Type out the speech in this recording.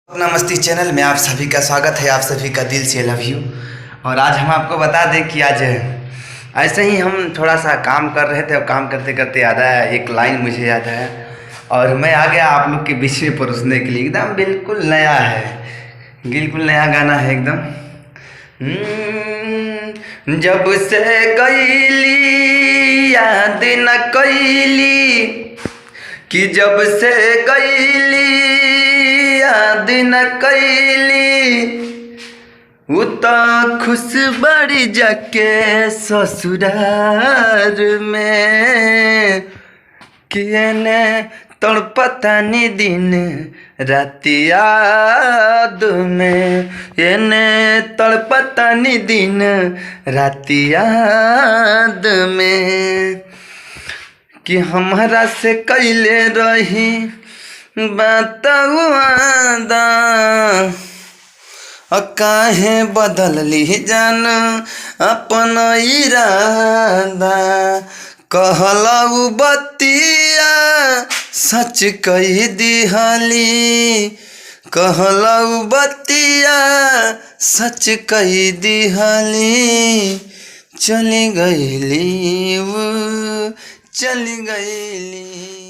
अपना मस्ती चैनल में आप सभी का स्वागत है। आप सभी का दिल से लव यू। और आज हम आपको बता दें कि आज ऐसे ही हम थोड़ा सा काम कर रहे थे और काम करते करते याद आया, एक लाइन मुझे याद आया और मैं आ गया आप लोग के बीच में परोसने के लिए। एकदम बिल्कुल नया है, बिल्कुल नया गाना है एकदम। जब से गईली याद न कैली कि जब से गईली याद न कैली उता खुश बड़ी जाके ससुरार में किने तड़पतानी दिन राति याद में, एने तड़पतानी दिन राति याद में कि हमारा से कैले रही वादा काहे बदलली जान अपन इरादा। कहलऊ बतिया सच कही दिहली, कहलऊ बतिया सच कही दिहली। चली गईली वो चली गईली।